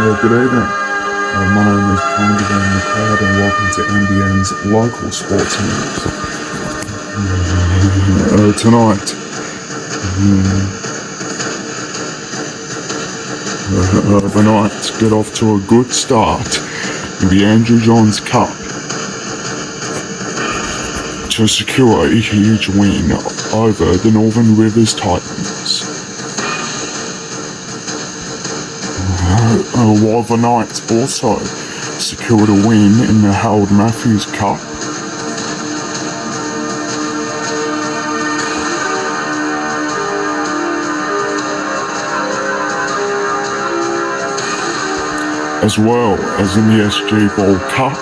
Good evening. My name is Congressman McLeod and welcome to NBN's local sports news. Tonight, the Knights get off to a good start in the Andrew Johns Cup to secure a huge win over the Northern Rivers Titans. While the Knights also secured a win in the Harold Matthews Cup. As well as in the SG Ball Cup.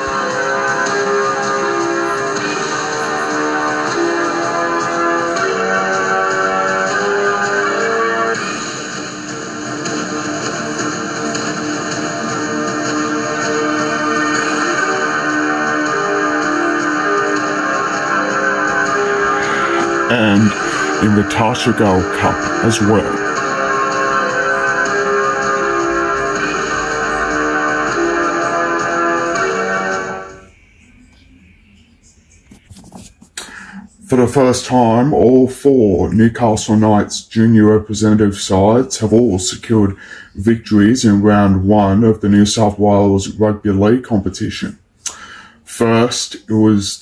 And in the Tashagal Cup as well. For the first time, all four Newcastle Knights junior representative sides have all secured victories in round one of the New South Wales Rugby League competition. First, it was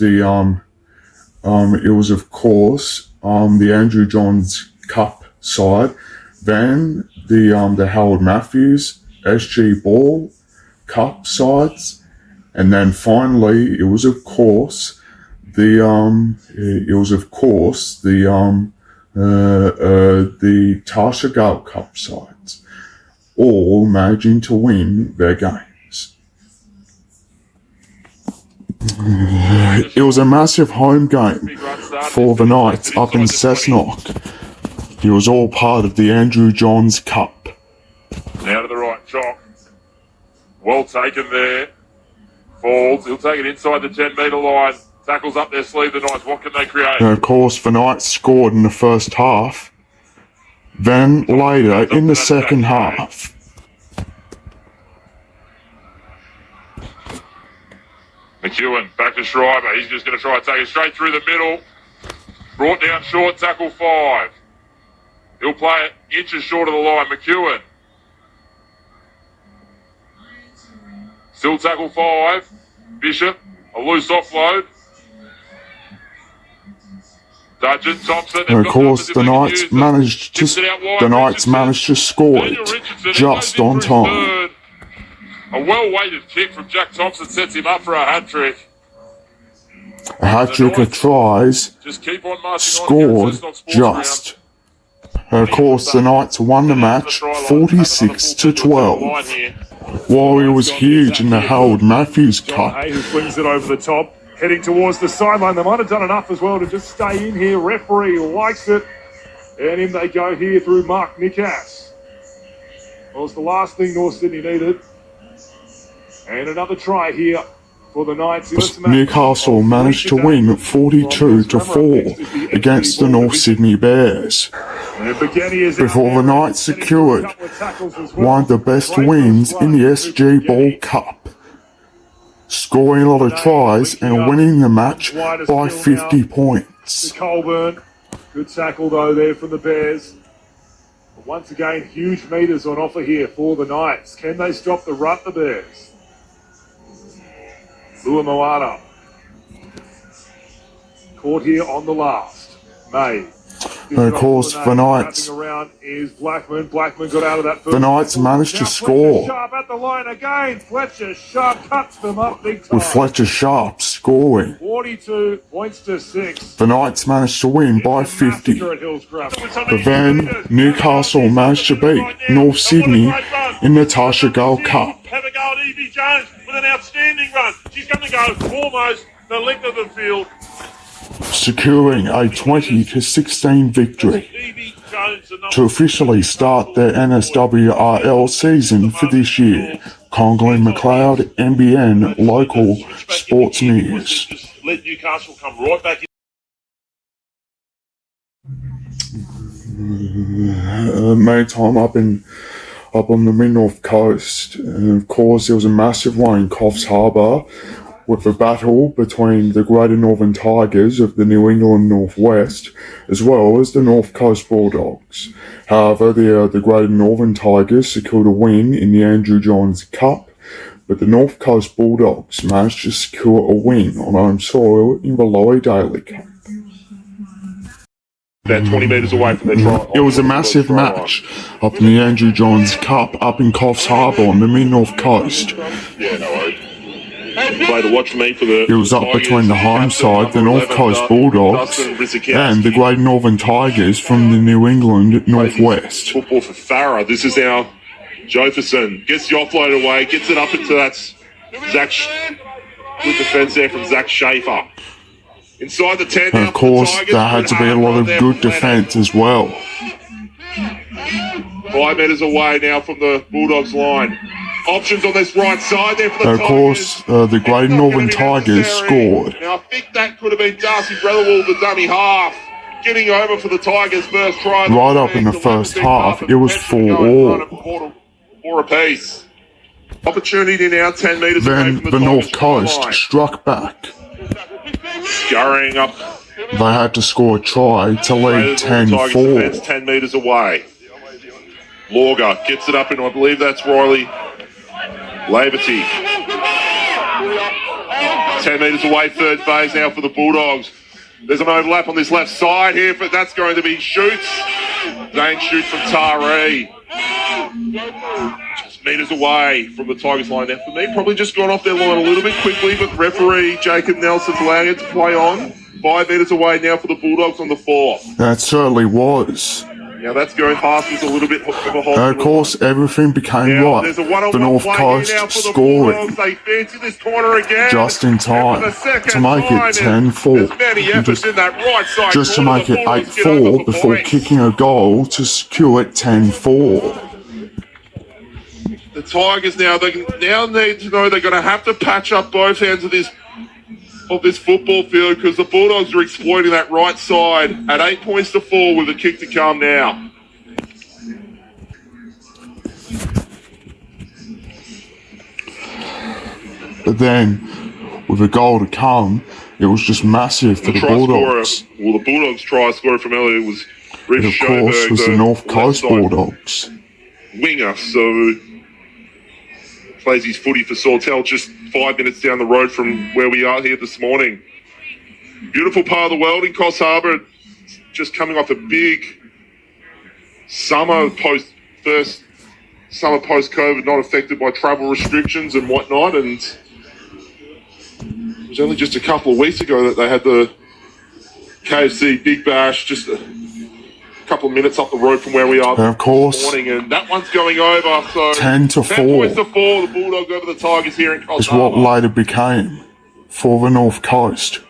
of course the Andrew Johns Cup side, then the Harold Matthews SG Ball Cup sides, and then finally it was of course the Tashagal Cup sides, all managing to win their games. It was a massive home game for the Knights up in Cessnock. It was all part of the Andrew Johns Cup. Now to the right, Chop. Well taken there. Falls. He'll take it inside the 10-metre line. Tackles up their sleeve, the Knights. What can they create? And of course, the Knights scored in the first half. Then later, in the second half, McEwen back to Schreiber. He's just going to try and take it straight through the middle. Brought down short, tackle 5. He'll play it inches short of the line. McEwen. Still tackle 5. Bishop, a loose offload. Dudgeon, Thompson. and of course, the Knights managed to score it just on time. A well-weighted kick from Jack Thompson sets him up for a hat-trick. A hat-trick of tries, scored just. And of course, the Knights won the match 46-12. While it was huge in the Harold Matthews Cup. Who swings it over the top, heading towards the sideline. They might have done enough as well to just stay in here. Referee likes it. And in they go here through Mark Nikas. Well, it's the last thing North Sydney needed. And another try here for the Knights. Newcastle managed to win 42-4 against the North Sydney Bears, before the Knights secured one of the best wins in the SG Ball Cup, scoring a lot of tries and winning the match by 50 points. Colburn, good tackle though there from the Bears. But once again, huge meters on offer here for the Knights. Can they stop the run, the Bears? Lua Moana. Caught here on the last. May. And of course, the Knights. Blackman got out of that first. The Knights managed to score. Sharp at the line again. Fletcher Sharp cuts them up big time. With Fletcher Sharp scoring. 42 points to 6. The Knights managed to win by 50. But then Newcastle managed to beat North Sydney in the Tashagal Cup. Have a go at Evie Jones with an outstanding run. She's going to go almost the length of the field. Securing a 20-16 victory to officially start their NSWRL season for this year. Conglin McLeod, NBN Local Sports News. Just let Newcastle come right back in. Meantime, up on the mid-north coast. And of course, there was a massive one in Coffs Harbour with a battle between the Greater Northern Tigers of the New England Northwest as well as the North Coast Bulldogs. However, the Greater Northern Tigers secured a win in the Andrew Johns Cup, but the North Coast Bulldogs managed to secure a win on home soil in the Lowy Daily Cup. About 20 metres away from their try. It was a massive match up in the Andrew Johns Cup up in Coffs Harbour on the mid-north coast. Yeah, no worries. Play to watch for me for the It was up Tigers, between the home side, the North Coast Bulldogs, and the Greater Northern Tigers from the New England Northwest. Football for Farah. This is now Jefferson. Gets the offload away, gets it up into that Zach. Good defence there from Zach Schaefer. Inside the 10 And of course, there had to be a lot of good defence as well. 5 metres away now from the Bulldogs line. Options on this right side there for the And of course, the Greater Northern Tigers scored. Now, I think that could have been Darcy Brotherwell, the dummy half, getting over for the Tigers' first try. Right up in the first half, it was 4-4. 4 apiece. Opportunity now 10 metres away Then from the North Tigers' Coast line. struck back. Scurrying up. They had to score a try to lead Tigers 10-4. 10 metres away. Lauger gets it up, and I believe that's Riley Laverty. 10 metres away, third phase now for the Bulldogs. There's an overlap on this left side here, but that's going to be Shoots. Zane Shoots from Taree. Just metres away from the Tigers line. Now, for me, probably just gone off their line a little bit quickly, but referee Jacob Nelson's allowing it to play on. 5 metres away now for the Bulldogs on the 4th. That certainly was. Now that's going past us a little bit of a hole. And of course, everything became Now, right. there's a one-on-one The North play Coast here now for the scoring Bulldogs. They fancy this corner again. just in And time for the second to make time, it 10-4. There's many And efforts in that right side just to corner. make The it Bulldogs get over 8-4 for before points. kicking a goal to secure it 10-4. The Tigers now need to know they're going to have to patch up both ends of this football field, because the Bulldogs are exploiting that right side at 8 points to 4 with a kick to come now. But then, with a goal to come, it was just massive for the Try Bulldogs. scorer, well, the Bulldogs try scorer from earlier was It Rich of course Schoenberg, was the North left Coast side Bulldogs. winger, so plays his footy for Sawtell just 5 minutes down the road from where we are here this morning. Beautiful part of the world in Coffs Harbour, just coming off a big summer post-COVID, not affected by travel restrictions and whatnot, and it was only just a couple of weeks ago that they had the KFC Big Bash just a couple of minutes up the road from where we are And of course, this morning, and that one's going over. So 10-4 10 points to 4, the Bulldogs over the Tigers here in Coffs is what Harbour. later became for the North Coast.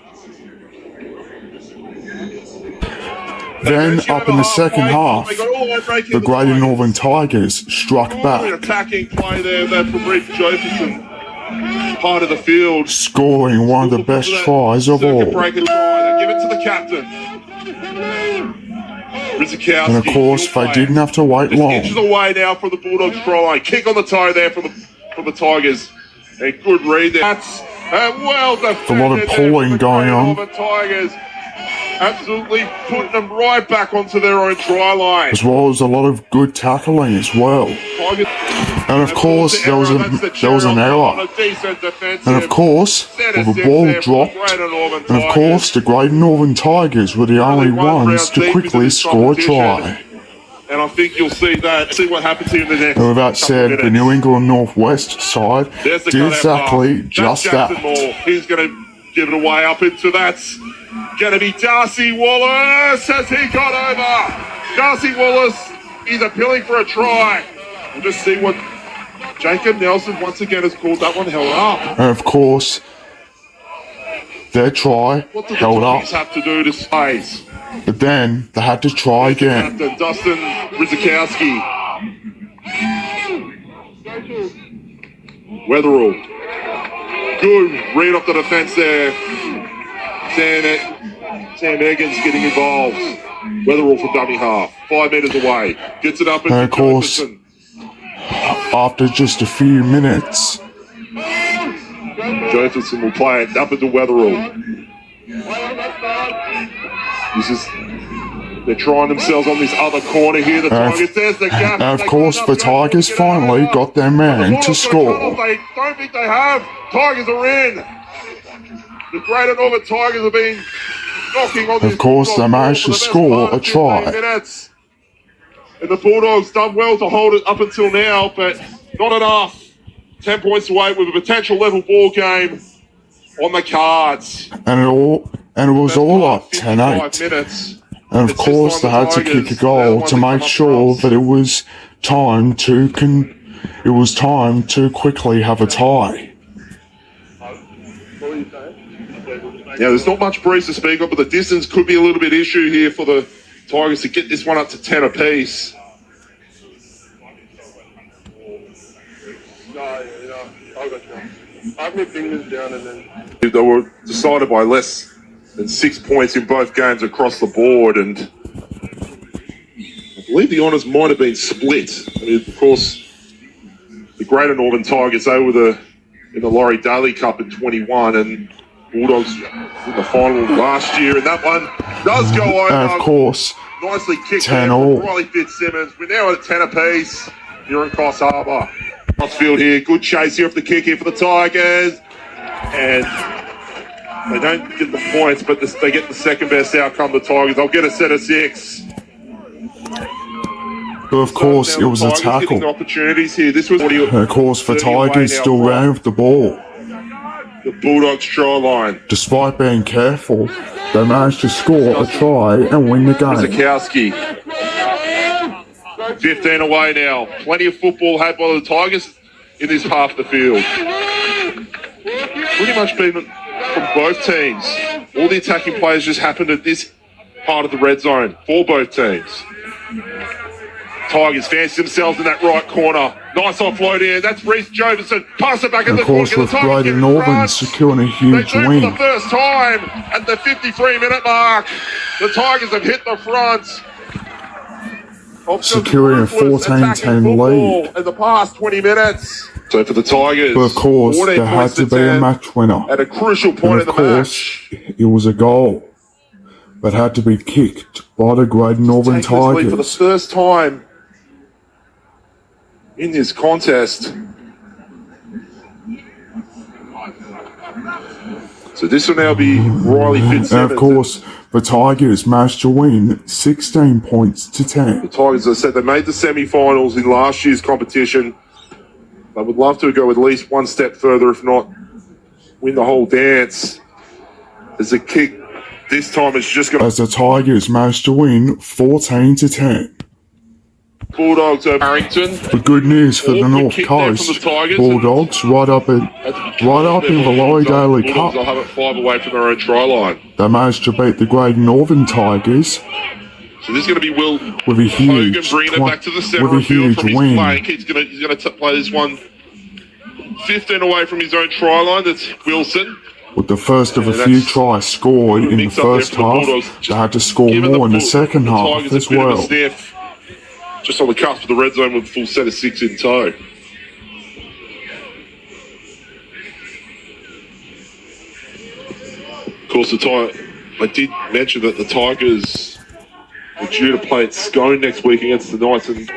Then, up in the second half, the Greater Northern Tigers struck back, Attacking play there from Reece Jefferson, part of the field. scoring one of the best tries of all. Breaker try. They give it to the captain. Rizikowski, And of course, he'll they play didn't it. have to wait Just long. inches away now from the Bulldogs try line. Kick on the toe there from the Tigers. A good read there. That's well defended. A lot of there pulling from the going Greater on. Northern Tigers. Absolutely putting them right back onto their own try line. As well as a lot of good tackling as well. Tigers. And of course, there was an error. And of course, with the ball dropped, and of course, the Greater Northern Tigers were the only ones to quickly score a try. And I think you'll see what happens here in the next And with that couple said, minutes. the New England Northwest side There's the did cutout exactly pass. just That's Jackson that. Moore. He's going to give it away up into that's going to be Darcy Wallace. Has he got over? Darcy Wallace is appealing for a try. We'll just see what Jacob Nelson once again has called that one held up. And of course, their try What do the held up. Doggies have to do to space? But then they had to try again. Captain Dustin Rizikowski. Weatherall. Good read off the defence there. Sam Egan's getting involved. Weatherall from dummy half. 5 metres away. Gets it up And of course, Jefferson. after just a few minutes. Jefferson will play it up into Weatherall. They're trying themselves on this other corner here. The Tigers, there's the gap. And of course, the Tigers finally got their man to score. They don't think they have. Tigers are in. The Greater Northern Tigers have been knocking on this. Of course, they managed to score a try. And the Bulldogs done well to hold it up until now, but not enough. 10 points to 8 with a potential level ball game on the cards. And it was all up 10-8. Minutes. And of course, they had to kick a goal to make sure that it was time to quickly have a tie. Yeah, there's not much breeze to speak of, but the distance could be a little bit issue here for the Tigers to get this one up to 10 apiece. They were decided by less than 6 points in both games across the board, and I believe the honours might have been split. I mean, of course, the Greater Northern Tigers, they were in the Laurie Daly Cup in 21, and Bulldogs in the final last year, and that one does go over. And of course, nicely kicked 10-all. Riley Fitzsimmons. We're now at 10 apiece here in Coffs Harbour. Field here, good chase here off the kick here for the Tigers, and they don't get the points, but they get the second best outcome. The Tigers, they'll get a set of 6. But of course, it was a tackle. Opportunities here. This was. And of course, the Tigers still ran with the ball. The Bulldogs try line. Despite being careful, they managed to score a try and win the game. Zakowski. 15 away now. Plenty of football had by the Tigers in this half of the field. Pretty much been from both teams. All the attacking plays just happened at this part of the red zone for both teams. Tigers fancy themselves in that right corner. Nice offload in. That's Reece Jovison. Pass it back in And the of course, corner. with Greater Northern securing a huge they do win. for the first time at the 53-minute mark. The Tigers have hit the front. Securing a 14-10 lead. In the past 20 minutes. So for the Tigers, But of course, there had to be a match winner. At a crucial point in And the of course, match. it was a goal that had to be kicked by the Greater Northern Take this lead for the Tigers. first time in this contest. So this will now be Riley Fitzsimmons. And of course, the Tigers managed to win 16 points to 10. The Tigers, as I said, they made the semi-finals in last year's competition. They would love to go at least one step further, if not win the whole dance. As the kick this time is just going to... As the Tigers managed to win 14 to 10. Bulldogs over Harrington. The good news for the North Coast Bulldogs right up in the Laurie Daly Cup. They'll have it 5 away from their own try line. They managed to beat the Greater Northern Tigers So this is going to be Will with a Hogan huge, bringing it back to the center with a of field huge from his win. play. He's going to play this one 15 away from his own try line. That's Wilson. With the first of a Yeah, few that's tries scored in the mix up there first for the half, Bulldogs. they had to score Giving more in the second half Tigers as a bit of a well. sniff. Just on the cusp of the red zone with a full set of 6 in tow. Of course, I did mention that the Tigers were due to play at Scone next week against the Knights, and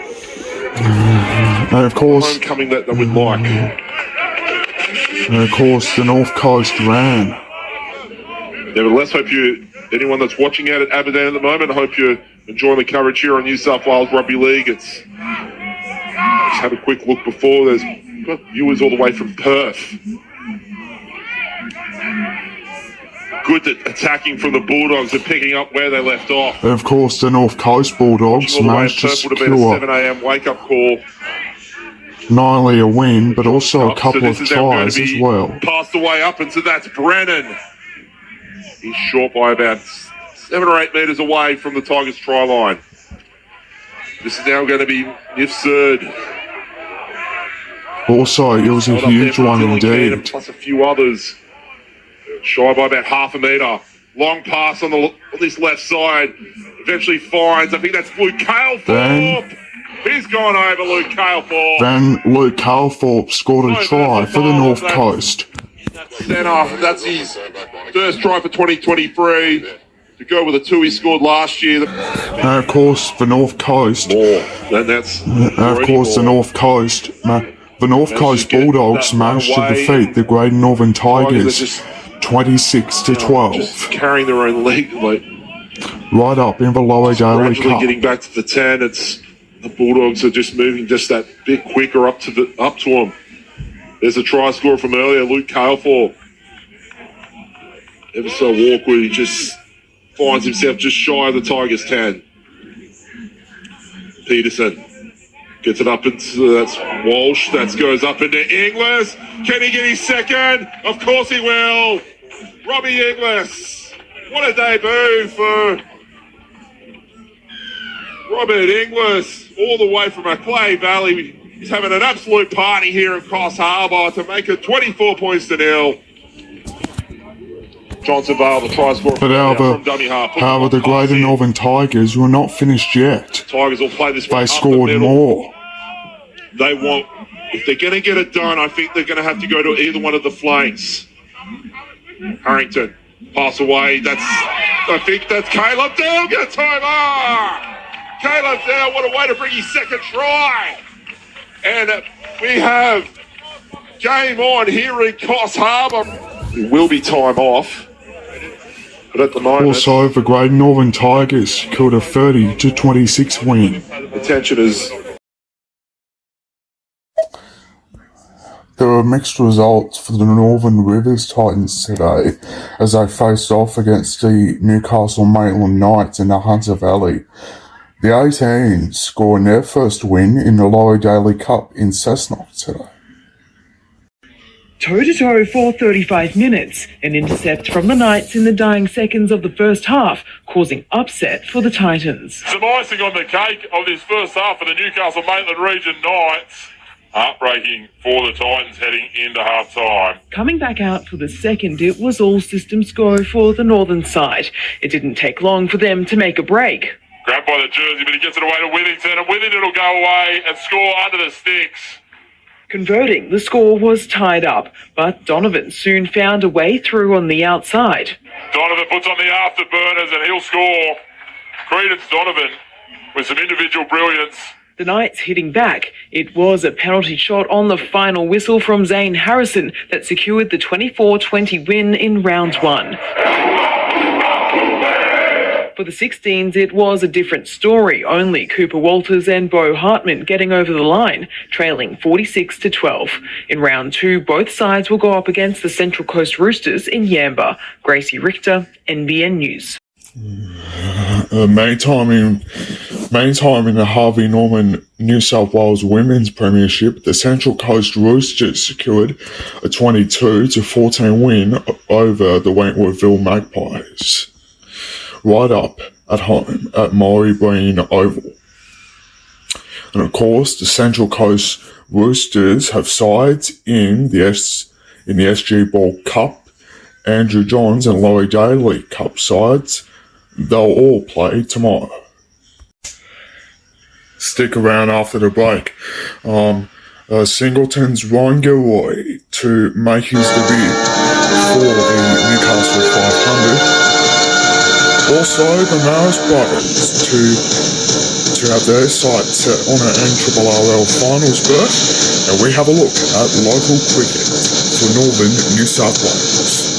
And of course, homecoming that they would like. the North Coast ran. Nevertheless, anyone that's watching out at Aberdeen at the moment, I hope you're enjoying the coverage here on New South Wales Rugby League. Just have a quick look before. There's got viewers all the way from Perth. Good attacking from the Bulldogs and picking up where they left off. And of course, the North Coast Bulldogs All the way managed to Perth would have been a 7 secure a.m. wake-up call. not only a win, but also a couple So of this is now going tries to as be well. passed away up, and so that's Brennan. He's short by about 7 or 8 metres away from the Tigers' try line. This is now going to be Nif's third. Also, it was a Held up there huge for one Dylan Cannon, indeed. plus a few others. Shy by about half a metre. Long pass on this left side. Eventually finds, I think that's Luke Cale. Then, He's gone over Luke Calethorpe. Then Luke Calethorpe scored a try for the North Coast. That's his first try for 2023. To go with the 2 he scored last year. And of course, the North Coast. The North Coast Bulldogs managed to defeat the Great Northern Tigers 26-12. Just carrying their own league, right up in the Lower Daily Cup. Getting back to the 10. It's the Bulldogs are just moving just that bit quicker up to them. There's a try score from earlier, Luke Calethorpe. Ever so awkward, he just finds himself just shy of the Tigers' 10. Peterson gets it up into, that's Walsh, that goes up into Inglis. Can he get his second? Of course he will. Robbie Inglis. What a debut for Robert Inglis, all the way from Macleay Valley. He's having an absolute party here at Cross Harbour to make it 24 points to 0. Johnson Vale, the try scorer from dummy half. However, the Greater Northern Tigers were not finished yet. Tigers will play this one. They scored more. They want, if they're going to get it done, I think they're going to have to go to either one of the flanks. Harrington, pass away. I think that's Caleb Dale gets over. Caleb Dale, what a way to bring his second try. And we have game on here in Cross Harbour. It will be time off. But at the moment, also, the Great Northern Tigers secured a 30-26 win. Attention is. There were mixed results for the Northern Rivers Titans today as they faced off against the Newcastle Maitland Knights in the Hunter Valley. The 18s scored their first win in the Lower Daily Cup in Cessnock today. Toe-to-toe for 35 minutes, an intercept from the Knights in the dying seconds of the first half, causing upset for the Titans. Some icing on the cake of this first half for the Newcastle Maitland Region Knights. Heartbreaking for the Titans heading into half-time. Coming back out for the second, it was all systems go for the northern side. It didn't take long for them to make a break. Grabbed by the jersey, but he gets it away to Withington, and Withington will go away and score under the sticks. Converting, the score was tied up, but Donovan soon found a way through on the outside. Donovan puts on the afterburners and he'll score. Credence Donovan with some individual brilliance. The Knights hitting back. It was a penalty shot on the final whistle from Zane Harrison that secured the 24-20 win in round one. For the 16s, it was a different story. Only Cooper Walters and Beau Hartman getting over the line, trailing 46-12. In round two, both sides will go up against the Central Coast Roosters in Yamba. Gracie Richter, NBN News. Main time in the Harvey Norman New South Wales Women's Premiership, the Central Coast Roosters secured a 22-14 win over the Wentworthville Magpies, right up at home at Maury Breen Oval. And of course, the Central Coast Roosters have sides in the SG Ball Cup, Andrew Johns and Laurie Daly Cup sides. They'll all play tomorrow. Stick around after the break. Singleton's Ryan Gilroy to make his debut for the Newcastle 500. Also, the Maris brothers to have their sights set on an NRRL finals berth, and we have a look at local cricket for Northern New South Wales.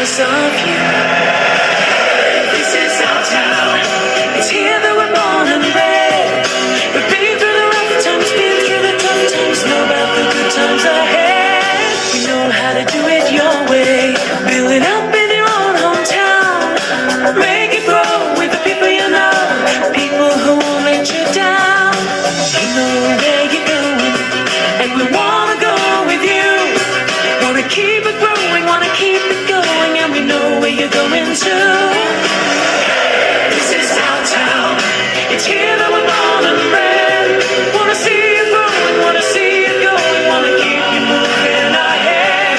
because of you. This is our town. It's here that we're born and bred. We've been through the rough times, been through the tough times, know about the good times ahead. We know how to do it your way. Build it up in your own hometown. Make it grow with the people you know. People who won't let you down. You know where you're going, and we wanna go with you. Wanna keep it growing, wanna keep it going, and we know where you're going to. This is our town. It's here that we're born and bred. Wanna see it growing, wanna see it going, wanna keep you moving ahead.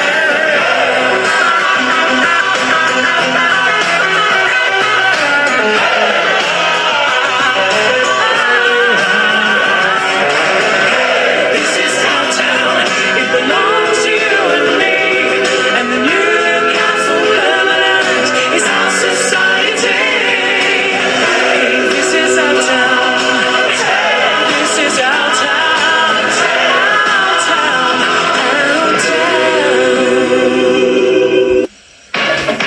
This is our town. It belongs to you and me. And the Newcastle permanent is our society. Hey, this is our town. This is our town. Our town. Our town.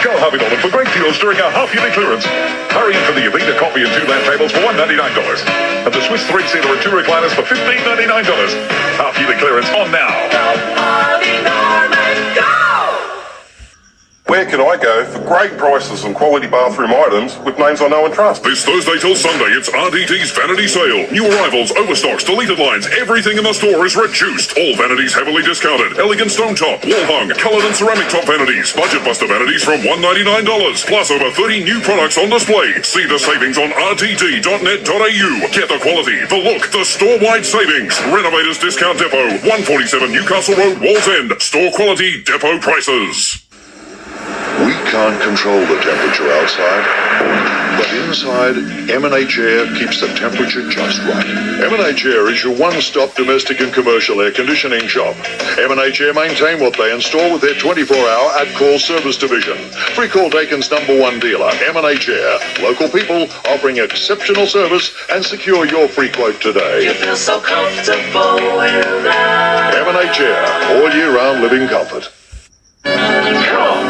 Go Harvey Norman for great deals during our half-yearly clearance. Hurry in for the Avita coffee and 2 lamp tables for $199. And the Swiss 3-seater and 2 recliners for $15.99. Half-yearly clearance on now. Harvey Norman, go! Where can I go for great prices and quality bathroom items with names I know and trust? This Thursday till Sunday, it's RDT's Vanity Sale. New arrivals, overstocks, deleted lines, everything in the store is reduced. All vanities heavily discounted. Elegant stone top, wall hung, coloured and ceramic top vanities. Budget buster vanities from $199. Plus over 30 new products on display. See the savings on rdt.net.au. Get the quality, the look, the store-wide savings. Renovators Discount Depot, 147 Newcastle Road, Walls End. Store quality, depot prices. We can't control the temperature outside, but inside, M&H Air keeps the temperature just right. M&H Air is your one-stop domestic and commercial air conditioning shop. M&H Air maintain what they install with their 24-hour at-call service division. Free Call Dakin's #1 dealer, M&H Air. Local people offering exceptional service and secure your free quote today. You feel so comfortable with that. M&H Air, all year round living comfort. Come on.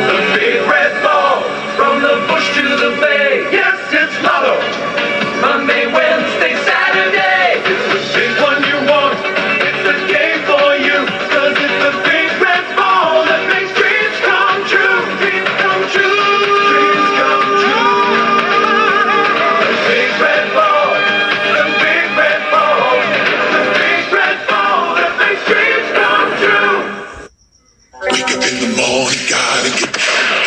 The big red ball from the bush to the bay. Yes, it's Lotto. Monday, Wednesday, Saturday. It's the big one you want. It's the game for you. 'Cause it's the big red ball that makes dreams come true. Dreams come true. Dreams come true. The big red ball. The big red ball. The big red ball that makes dreams come true. Wake up in the morning, gotta get my paper,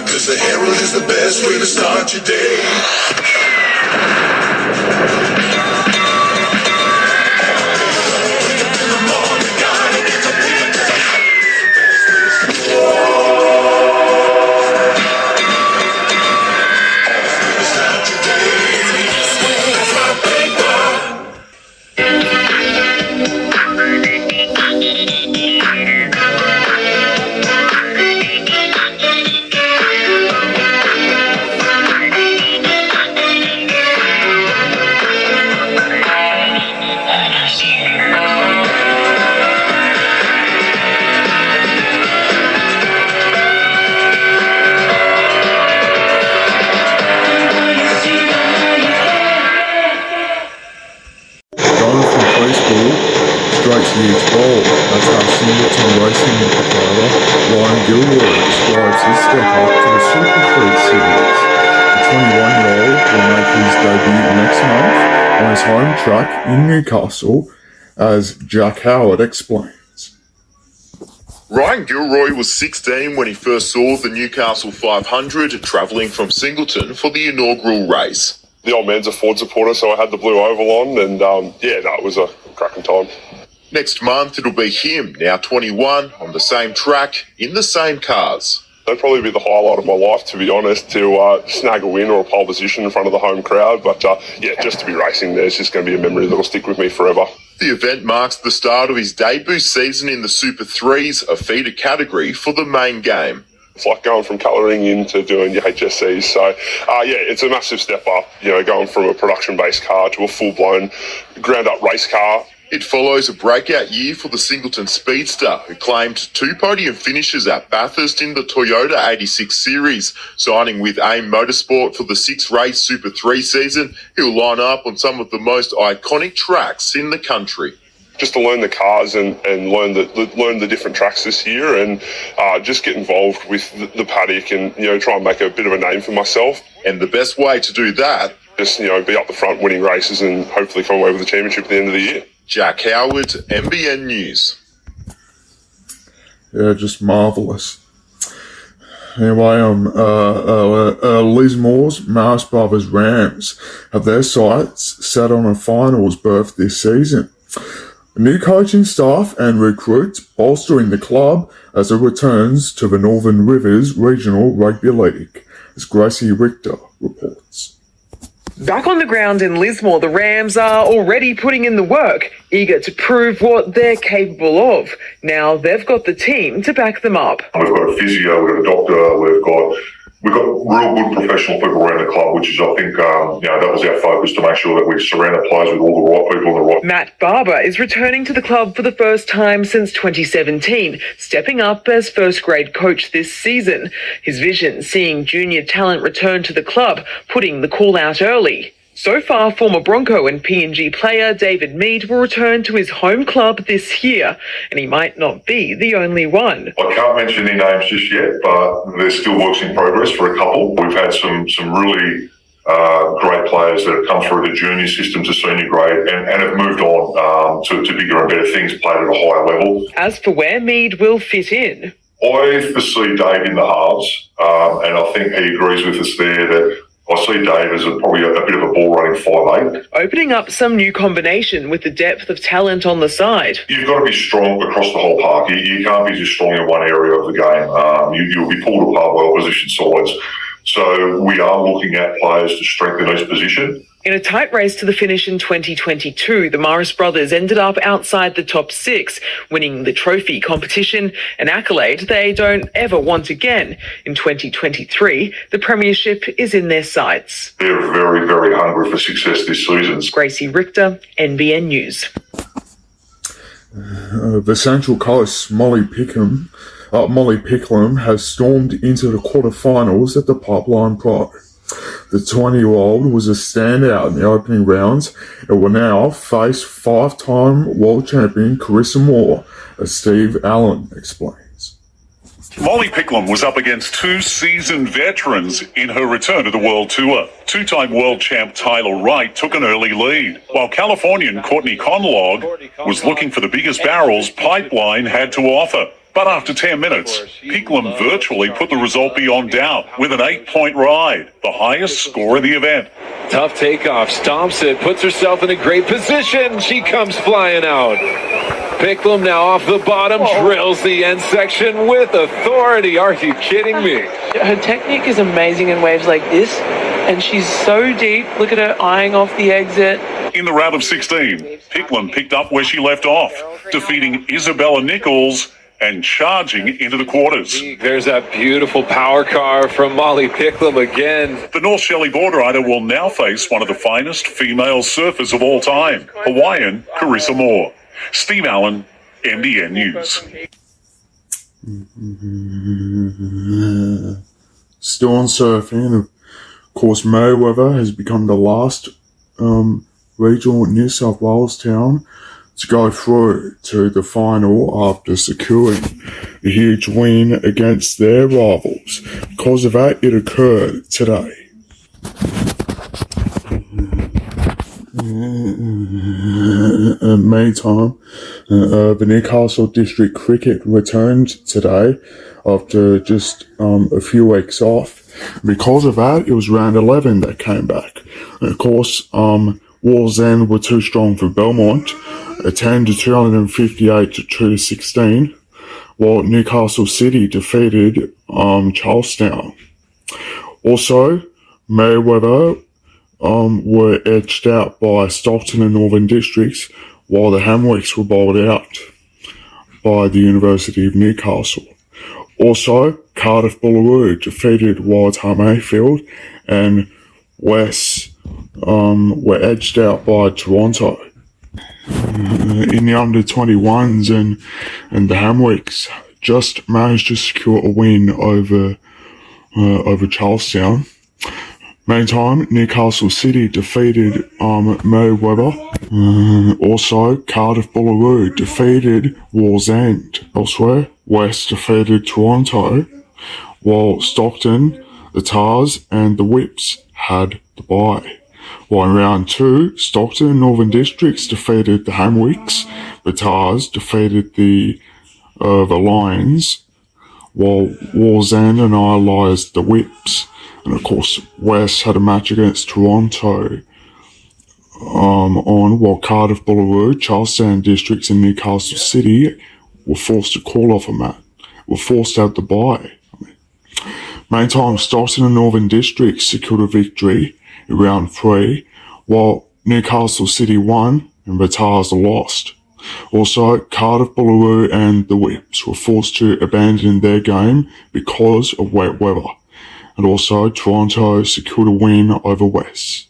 'cause the Herald is the best way to start your day. Going from baseball straight to the ball. That's how Singleton Racing driver Ryan Gilroy describes his step up to the Super 3 Series. The 21-year-old will make his debut next month on his home track in Newcastle, as Jack Howard explains. Ryan Gilroy was 16 when he first saw the Newcastle 500 travelling from Singleton for the inaugural race. The old man's a Ford supporter, so I had the blue oval on, and it was a cracking time. Next month it'll be him, now 21, on the same track, in the same cars. That'd probably be the highlight of my life, to be honest, to snag a win or a pole position in front of the home crowd. But just to be racing there is just going to be a memory that'll stick with me forever. The event marks the start of his debut season in the Super 3s, a feeder category for the main game. It's like going from colouring into doing your HSCs. So, it's a massive step up, going from a production-based car to a full-blown ground-up race car. It follows a breakout year for the Singleton Speedster, who claimed 2 podium finishes at Bathurst in the Toyota 86 Series. Signing with AIM Motorsport for the 6-race Super 3 season, he'll line up on some of the most iconic tracks in the country. Just to learn the cars and learn the different tracks this year, and just get involved with the paddock and, try and make a bit of a name for myself. And the best way to do that, just, be up the front winning races and hopefully come away with a championship at the end of the year. Jack Howard, NBN News. Yeah, just marvellous. Anyway, Lismore's Marsh Brothers Rams have their sights set on a finals berth this season. New coaching staff and recruits bolstering the club as it returns to the Northern Rivers Regional Rugby League, as Gracie Richter reports. Back on the ground in Lismore, the Rams are already putting in the work, eager to prove what they're capable of. Now they've got the team to back them up. We've got a physio, we've got a doctor, we've got real good professional people around the club, which is, I think, that was our focus, to make sure that we surround the players with all the right people and the right. Matt Barber is returning to the club for the first time since 2017, stepping up as first-grade coach this season. His vision, seeing junior talent return to the club, putting the call out early. So far, former Bronco and PNG player David Mead will return to his home club this year, and he might not be the only one. I can't mention any names just yet, but there's still works in progress for a couple. We've had some really great players that have come through the junior system to senior grade and have moved on to bigger and better things, played at a higher level. As for where Mead will fit in, I foresee Dave in the halves, and I think he agrees with us there that I see Dave as probably a bit of a ball-running 5'8". opening up some new combination with the depth of talent on the side. You've got to be strong across the whole park. You can't be just strong in one area of the game. You'll be pulled apart by opposition sides. So we are looking at players to strengthen each position. In a tight race to the finish in 2022, the Morris brothers ended up outside the top 6, winning the trophy competition, an accolade they don't ever want again. In 2023, the premiership is in their sights. They're very, very hungry for success this season. Gracie Richter, NBN News. The Central Coast, Molly Pickham has stormed into the quarterfinals at the Pipeline Pro. The 20-year-old was a standout in the opening rounds and will now face 5-time world champion Carissa Moore, as Steve Allen explains. Molly Picklum was up against 2 seasoned veterans in her return to the World Tour. 2-time world champ Tyler Wright took an early lead, while Californian Courtney Conlog was looking for the biggest barrels Pipeline had to offer. But after 10 minutes, Picklum virtually put the result beyond doubt with an 8-point ride, the highest score of the event. Tough takeoff, stomps it, puts herself in a great position. She comes flying out. Picklum now off the bottom, drills the end section with authority. Are you kidding me? Her technique is amazing in waves like this, and she's so deep. Look at her eyeing off the exit. In the round of 16, Picklum picked up where she left off, defeating Isabella Nichols and charging into the quarters. There's that beautiful power car from Molly Picklum again. The North Shelley Border Rider will now face one of the finest female surfers of all time, Hawaiian Carissa Moore. Steve Allen, NBN News. Still on surfing, of course, Mayweather has become the last regional New South Wales town to go through to the final after securing a huge win against their rivals. Because of that, it occurred today. Meantime, the Newcastle District Cricket returned today after just a few weeks off. Because of that, it was round 11 that came back. And of course, Wallsend were too strong for Belmont, a 10 to 258 to 216, while Newcastle City defeated Charlestown. Also, Mayweather were edged out by Stockton and Northern Districts, while the Hamwicks were bowled out by the University of Newcastle. Also, Cardiff Bullaroo defeated Wildheart Mayfield, and West were edged out by Toronto. In the under-21s and the Hamwicks just managed to secure a win over Charlestown. Meantime, Newcastle City defeated Merewether. Also, Cardiff Bullaroo defeated Wallsend. Elsewhere, West defeated Toronto, while Stockton, the Tars, and the Whips had the bye. While in round 2, Stockton and Northern Districts defeated the Hamwicks, the Tars defeated the Lions, while Wallsend annihilated the Whips. And of course, West had a match against Toronto while Cardiff Bullaroo, Charlestown Districts, and Newcastle City were forced to call off a match, were forced out the bye. Meantime, Stockton and Northern Districts secured a victory in round 3, while Newcastle City won and the Tars lost. Also, Cardiff Bullaroo and the Whips were forced to abandon their game because of wet weather. And also, Toronto secured a win over West.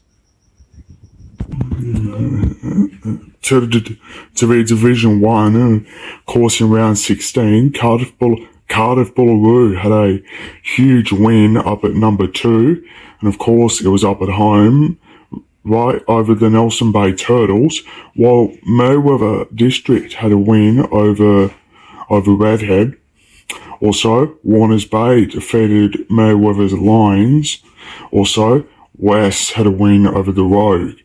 To the Division 1, and of course in round 16, Cardiff Bullaroo had a huge win up at number 2, and of course it was up at home, right over the Nelson Bay Turtles, while Merewether District had a win over Redhead. Also, Warners Bay defeated Merewether's Lions. Also, West had a win over the Rogue.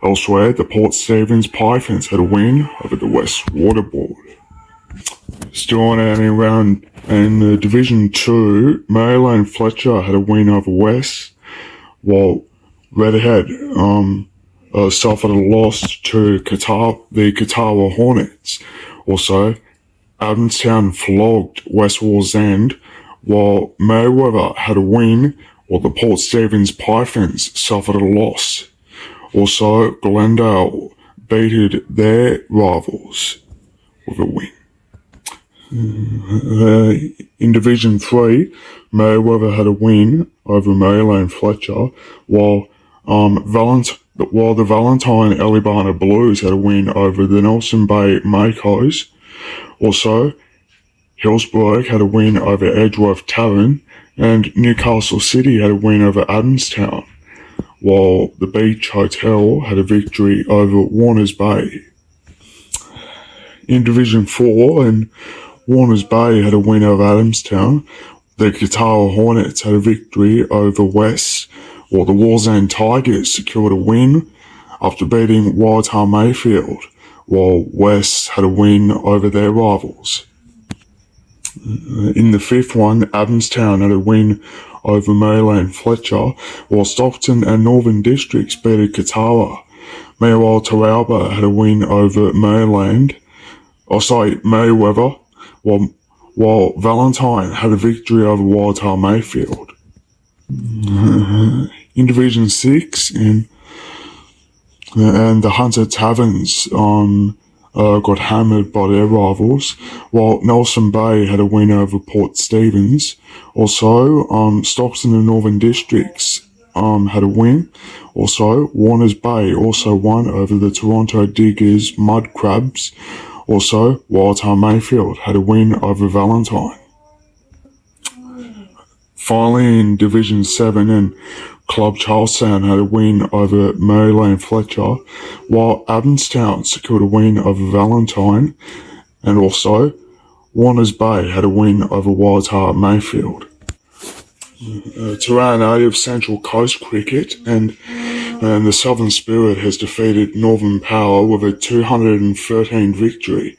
Elsewhere, the Port Stephens Pythons had a win over the West Waterboard. Still on out in Division 2, Maryland Fletcher had a win over West, while Redhead suffered a loss to the Katawa Hornets. Also, Adamstown flogged West Wallsend, while Merewether had a win, while the Port Stephens Pythons suffered a loss. Also, Glendale beated their rivals with a win. In Division 3, Merewether had a win over Maryland Fletcher, while the Valentine Elibana Blues had a win over the Nelson Bay Makos. Also, Hillsborough had a win over Edgeworth Tavern, and Newcastle City had a win over Adamstown, while the Beach Hotel had a victory over Warners Bay. In Division 4, and Warners Bay had a win over Adamstown, the Katawa Hornets had a victory over West, while the Wallsend Tigers secured a win after beating Waratah Mayfield, while West had a win over their rivals. In the 5th one, Adamstown had a win over Maryland Fletcher, while Stockton and Northern Districts beat Katawa. Meanwhile, Taralba had a win over Merewether, while Valentine had a victory over Waratah Mayfield. In Division 6, and the Hunter Taverns got hammered by their rivals, while Nelson Bay had a win over Port Stephens. Also, Stockton and Northern Districts had a win. Also, Warners Bay also won over the Toronto Diggers Mud Crabs. Also, Waratah Mayfield had a win over Valentine. Finally, in Division 7, and Club Charlestown had a win over Maryland Fletcher, while Adamstown secured a win over Valentine, and also Warners Bay had a win over Waratah Mayfield. To our native Central Coast cricket, and the Southern Spirit has defeated Northern Power with a 213 victory,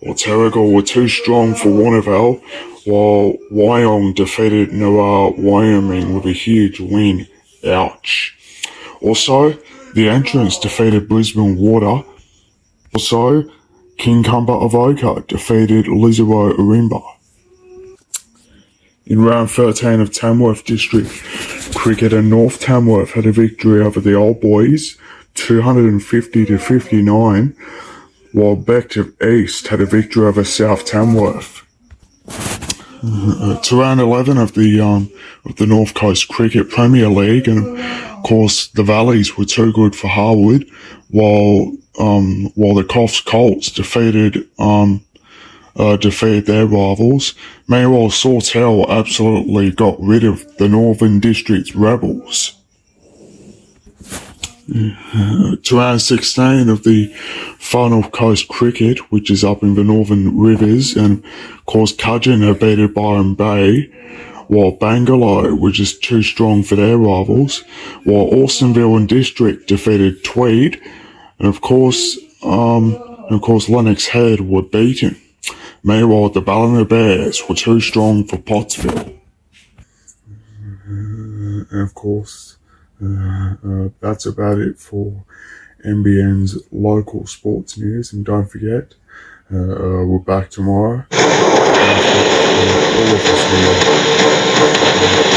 while Terrigal were too strong for Warnerville, while Wyong defeated Noir Wyoming with a huge win. Ouch. Also, the Entrance defeated Brisbane Water. Also, King Cumber Avoca defeated Lizaro Urimba. In round 13 of Tamworth District Cricket, and North Tamworth had a victory over the Old Boys, 250-59, while Bective East had a victory over South Tamworth. To round 11 of the North Coast Cricket Premier League, and of course the Valleys were too good for Harwood, while the Coffs Colts defeated their rivals. Meanwhile, Sawtell absolutely got rid of the Northern District's Rebels. To round 16 of the Far North Coast Cricket, which is up in the Northern Rivers, and of course Cudgeon have beaten Byron Bay, while Bangalore, which is too strong for their rivals, while Austinville and District defeated Tweed, and of course Lennox Head were beaten. Meanwhile, the Ballina Bears were too strong for Pottsville. And of course, that's about it for NBN's local sports news. And don't forget, we're back tomorrow. All of us here.